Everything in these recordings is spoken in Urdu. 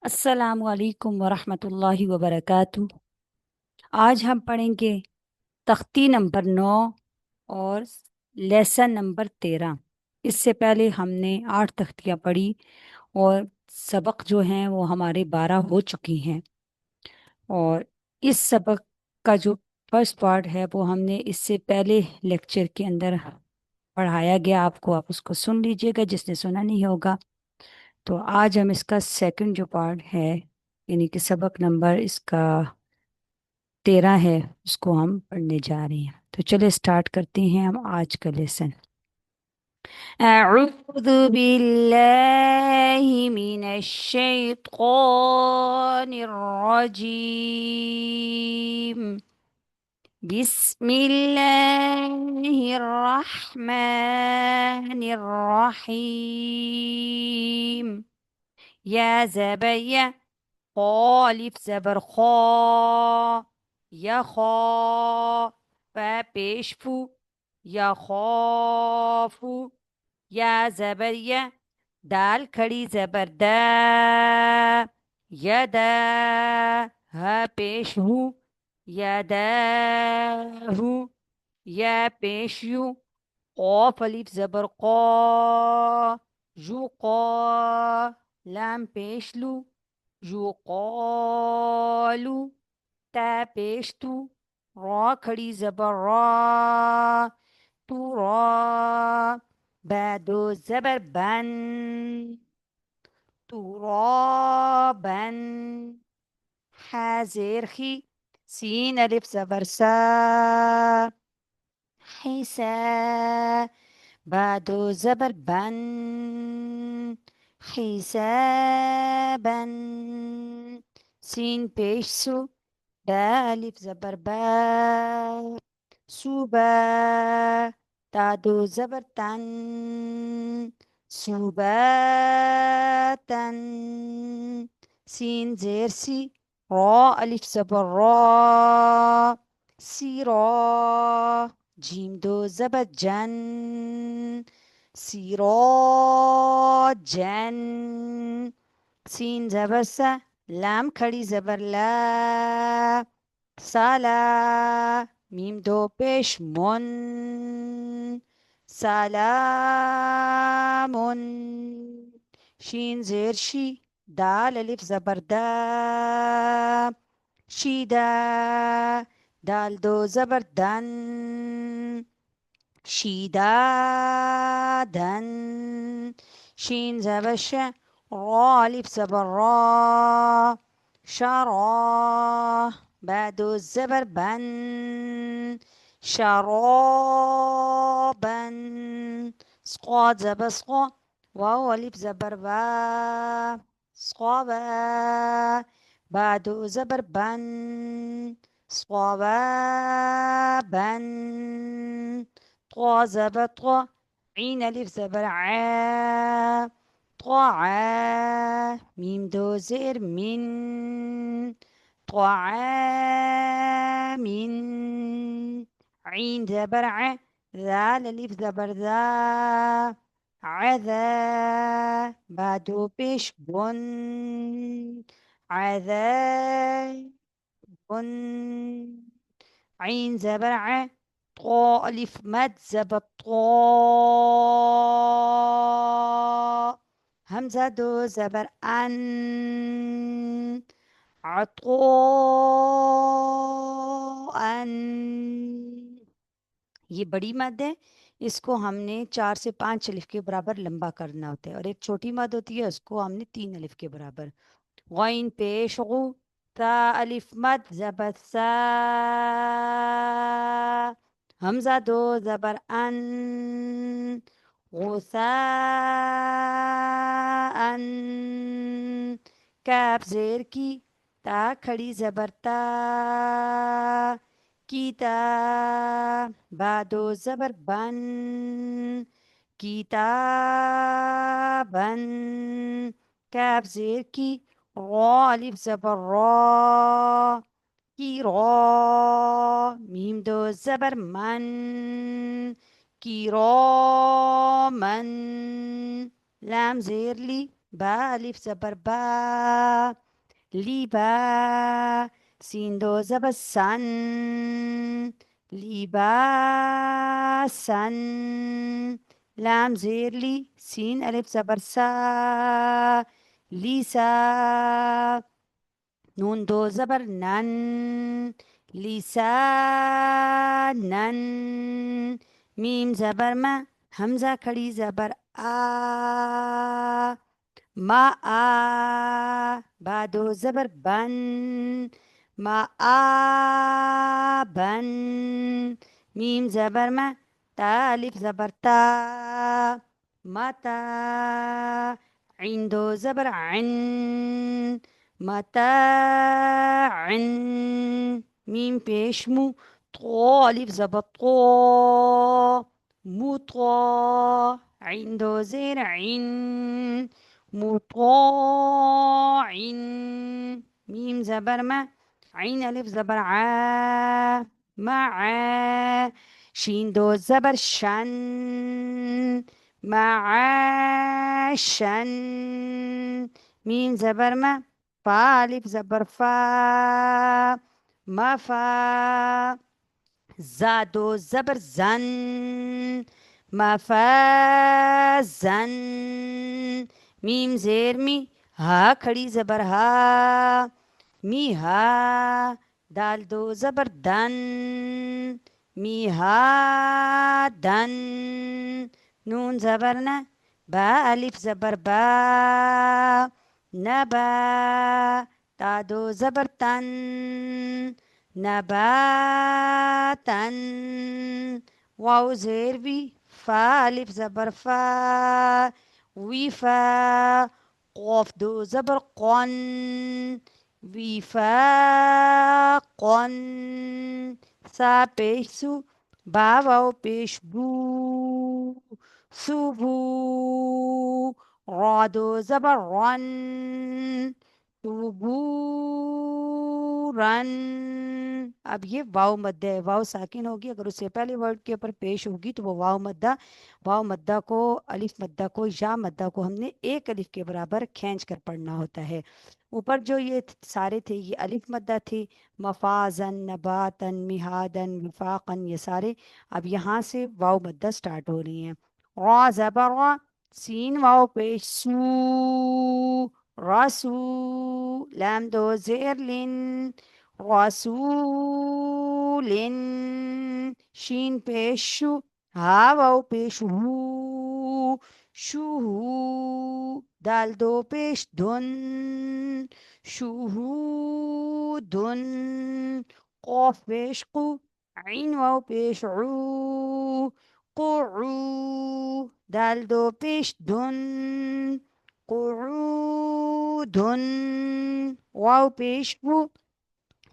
السلام علیکم ورحمۃ اللہ وبرکاتہ۔ آج ہم پڑھیں گے تختی نمبر 9 اور لیسن نمبر 13۔ اس سے پہلے ہم نے 8 تختیاں پڑھی اور سبق جو ہیں وہ ہمارے 12 ہو چکی ہیں، اور اس سبق کا جو فرسٹ پارٹ ہے وہ ہم نے اس سے پہلے لیکچر کے اندر پڑھایا گیا آپ کو، آپ اس کو سن لیجئے گا جس نے سنا نہیں ہوگا۔ تو آج ہم اس کا سیکنڈ جو پارٹ ہے، یعنی کہ سبق نمبر اس کا 13 ہے، اس کو ہم پڑھنے جا رہے ہیں۔ تو چلے اسٹارٹ کرتے ہیں ہم آج کا لیسن۔ اعوذ باللہ من الشیطان الرجیم، بسم اللہ الرحمن الرحیم۔ یا زبر الف زبر خا، یا خا، فا پیش فو، یا خوافو، یا زبر یا، دال کھڑی زبر دا، یا دا، ہا پیش ہو، یا دا ہو، یا پیش یو، قاف الف زبر قا، جو قا، لام پیش لو، جو قالو، تا پیش تو، را کھڑی زبر را، تو را، بعدو زبر بن، تو را بن، حازر خی، سین الف زبر سا، حسا، بعدو زبر بن، حسابا، سین پیش سو، با الف زبر با، صوبا، تا دو زبر تن، صوباتن، سین زیر سی، را الف زبر را، سیرا، جیم دو زبر جن، سیراجن، سین زبر سا، لام کھڑی زبر لا، سالا، میم دو پیش من، سلامن، شین زیر شی، دال الف زبر دا، شیدا، دال دو زبر دن، شیدادن، شین زبر ش، را الف زبر را، شرا، بعد الزبر بن، شرابا، سقاد زبر سقا، واو الف زبر با، صقابا، بعد زبر بن، صوابا، طا زبر طا، عين الف زبر عا، طاعا، ميم دو زير من، طعام، عين زبر ع، ذال الف زبر ذا، عذا، بعدو پیش بن، عذاب، عين زبر ع، طاء الف مد زبر طاء، همزة دو زبر ان، عطاء، یہ بڑی مد ہے، اس کو ہم نے 4 سے 5 الف کے برابر لمبا کرنا ہوتا ہے، اور ایک چھوٹی مد ہوتی ہے اس کو ہم نے 3 الف کے برابر۔ غین پیش غو، تا الف مد زبر سا، حمزہ دو زبر ان، غثاء، کاف زیر کی، تا کھڑی زبر تا، کیتا، بعدو زبر بن، کتابن، کاف زیر کی، را الف زبر را، کی را، میم دو زبر من، کی را من، لام زیر لی، با الف زبر با، لیبا. سین دو زبر سن، لباسا. لام زیر لی، سین الف زبر سا، لیسا. نون دو زبر نن، لسانن. میم زبر ما، حمزہ کھڑی زبر آ، ما آ. با دو زبر بن، ما آ بن. میم زبر ما، تا الف زبر تا، متا. عین دو زبر عن، متاع. میم پیش مو، طو الف زبر طو، مطاع. عین دو زیر عین، مطاع. میم زبر ما، عین الف زبر عا، مع. شین دو زبر شن، معاشن. میم زبر ما، فا الف زبر فا، مفا. زادو زبر زن، مفازن. میم زیر می، ہا کھڑی زبر ہا، می ہا. دال دو زبر دن، می ہا دن. نون زبر نا، با الف زبر با، نبا. تا دو زبر تن، نباتن. واو زیر بی، فا الف زبر فا، وفا. قاف دو زبر قن، وفاقن. سا پیش سو، با واو پیش بو، سبو. را دو زبر رن، سبورن. اب یہ واو مدہ ہے، واو ساکن ہوگی اگر اس سے پہلے ورڈ کے اوپر پیش ہوگی تو وہ واو مدہ. واو مدہ کو، الف مدہ کو، یا مدہ کو ہم نے ایک الف کے برابر کھینچ کر پڑھنا ہوتا ہے. اوپر جو یہ سارے تھے یہ الف مدہ تھے، مفازن، نباتن، مہادن، وفاقن، یہ سارے. اب یہاں سے واو مدہ سٹارٹ ہو رہی ہیں. را زبر را، سین واو پیش سو، رسو. لام دو زیر لن، رسول. شین پیش شو، ہا واو پیش ہو، شو. دال دو پیش دن، شهودن. قاف پیش قو، عین واو پیش عو، قعو. دال دو پیش دن، قعودن. واو پیش وو،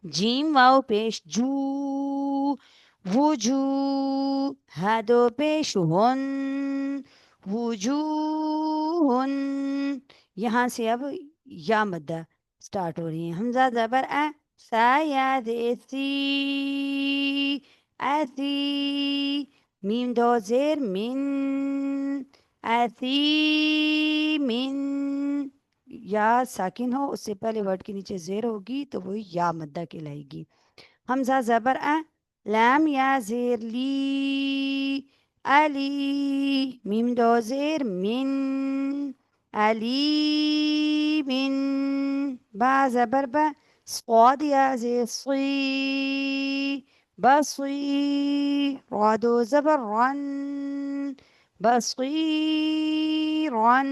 جیم واو پیش جو، وجو. ها دو پیش ہن، وجوہن. یہاں سے اب یا مدہ سٹارٹ ہو رہی ہیں. حمزہ زبر اے، سا یا دے سی، ایسی. میم دو زیر من، ایسی من. یا ساکن ہو اس سے پہلے ورڈ کے نیچے زیر ہوگی تو وہ یا مدہ کہلائے گی. حمزہ زبر اے، لام یا زیر لی، علی. میم دو زیر من، علی من. با زبر با، صاد یا زیر صی، بصی. را دو زبر رن، بصیرن.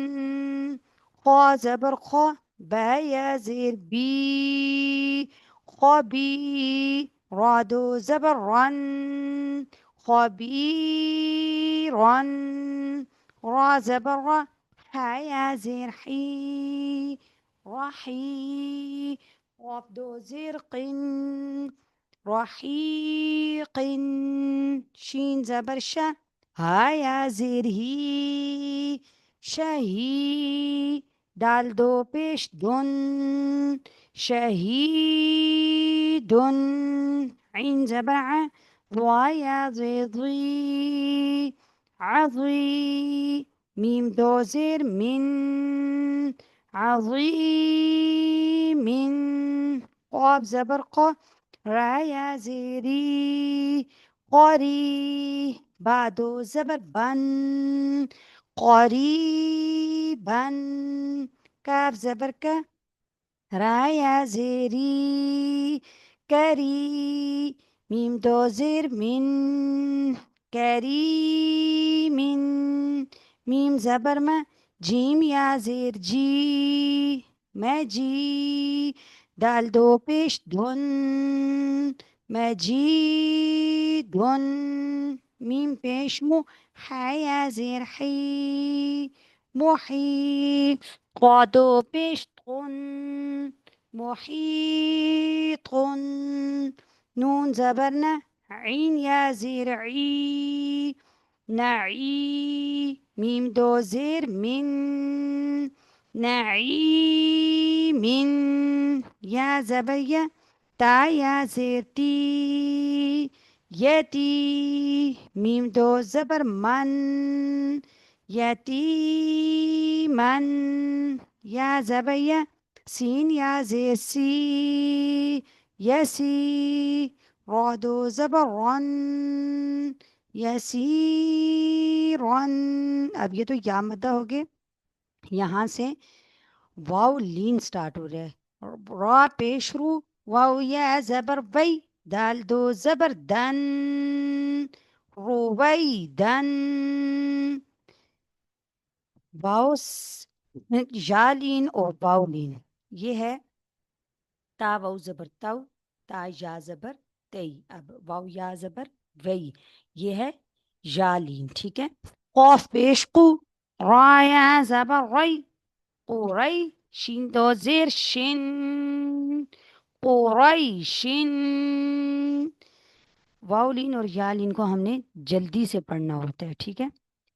خا زبر خا، با یا زیر بی، خبی. را دو زبر رن، خبیرن. را زبر را، ها یا زیر حی، رحی. قاف دو زیر قن، رحیق. شین زبر شا، ها یا زیر ہی، شہی. دال دو پیش دن، شہیدن. عین زبر ع، ضا یا زی ضی، عضی. میم دو زیر من، عظیم. قاف زبر قا، را یا زیری، قاری. با دو زبر بن، قریبا. کاف زبر کا، را یا زیری، کری. میم دو زیر من، کریم. میم زبر ما، جیم یا زیر جی، مجی. دال دو پیش دھن، مجیدن. میم پیش مو، حا یا زیر حی، محی. قادو پیش قن، محیط. نون زبرنا، عين يا زير عي، نعي. ميم دو زير من، نعيم. يا زبية، تا يا زير تي، يتي. ميم دو زبر من، يتيما. يا زبية، سين يا زير سي، يسي. را دو زبر رن، یسیرن. اب یہ تو یا مدہ ہو گئے. یہاں سے واو لین سٹارٹ ہو رہا ہے. را پیش رو، واو یا زبر وی، دال دو زبر دن، روی دن. واو یا لین اور واو لین، یہ ہے تا واو زبر تو، تا یا زبر تی. اب واو یا زبر وی، یہ ہے یا لین. ٹھیک ہے. قاف پیش قو، را یا زبر ری، قوری. شین دو زیر شن، قریشن. واو لین اور یا لین کو ہم نے جلدی سے پڑھنا ہوتا ہے. ٹھیک ہے.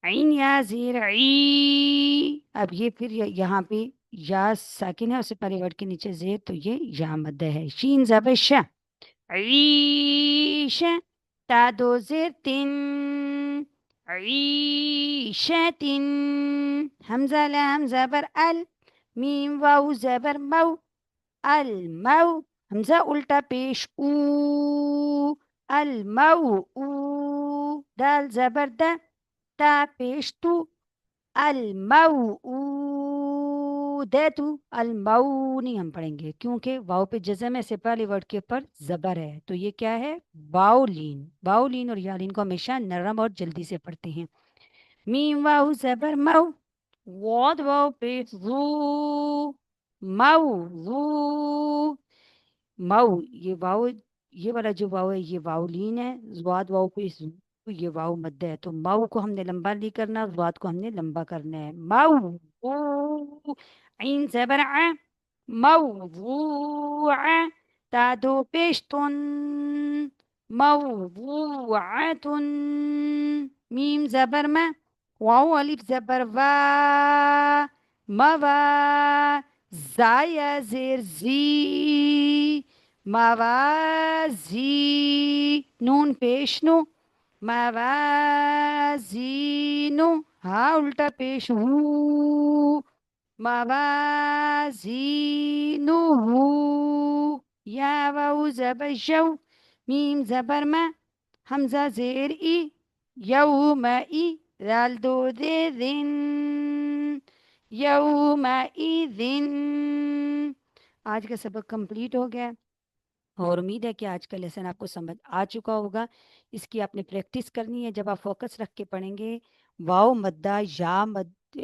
عین یا زیر عی. اب یہ پھر یہاں پہ یا ساکن ہے، اس سے پہلے ورڈ کے نیچے زیر، تو یہ یا مدہ ہے. شین زبر ش، عیش. تا دو زیر تن، عیشتن. حمزہ لام زبر ال، میم واو زبر مو، المو. حمزہ الٹا پیش او، المو او. دال زبر دا، تا پیش تو، الموءودة. المو نہیں ہم پڑھیں گے کیونکہ واؤ پہ جزم ہے، سے پہلے ورڈ کے اوپر زبر ہے، تو یہ کیا ہے؟ واؤ لین. واؤ لین اور یا لین کو ہمیشہ نرم اور جلدی سے پڑھتے ہیں. میم واؤ زبر مو، واد واؤ پہ زو، موضوع. مو، یہ واؤ، یہ والا جو واؤ ہے یہ واؤ لین ہے. زواد واؤ پہ زو، یہ واؤ مد ہے، تو مو کو ہم نے لمبا نہیں کرنا، زواد کو ہم نے لمبا کرنا ہے. مو. عین زبر ع، موضوع. تا دو پیش تن، موضوعة. میم زبر ما، واو الف زبر وا، موا. زایا زیر زی، موازی. نون پیش نو، موازینو. ہاں الٹا پیش ہو، موازینو. یا واو زبر شو، میم زبر ما، حمزہ زیر ای، یوم ای. دال دو دے دن، یومئذ. آج کا سبق کمپلیٹ ہو گیا اور امید ہے کہ آج کا لیسن آپ کو سمجھ آ چکا ہوگا. اس کی آپ نے پریکٹس کرنی ہے. جب آپ فوکس رکھ کے پڑھیں گے، واؤ مدہ، یا مد،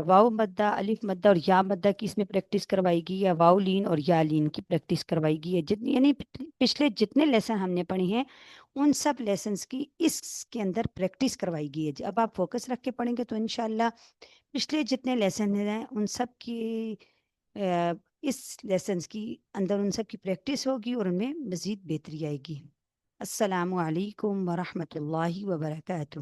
واؤ مدہ، الف مدہ اور یا مدہ کی اس میں پریکٹس کروائی گئی ہے. واؤ لین اور یا لین کی پریکٹس کروائی گئی ہے. جتنی یعنی پچھلے جتنے لیسن ہم نے پڑھے ہیں ان سب لیسنس کی اس کے اندر پریکٹس کروائی گئی ہے. جب آپ فوکس رکھ کے پڑھیں گے تو انشاءاللہ پچھلے جتنے لیسن ہیں ان سب کی اس لیسنس کی اندر ان سب کی پریکٹس ہوگی اور ان میں مزید بہتری آئے گی. السلام علیکم ورحمۃ اللہ وبرکاتہ.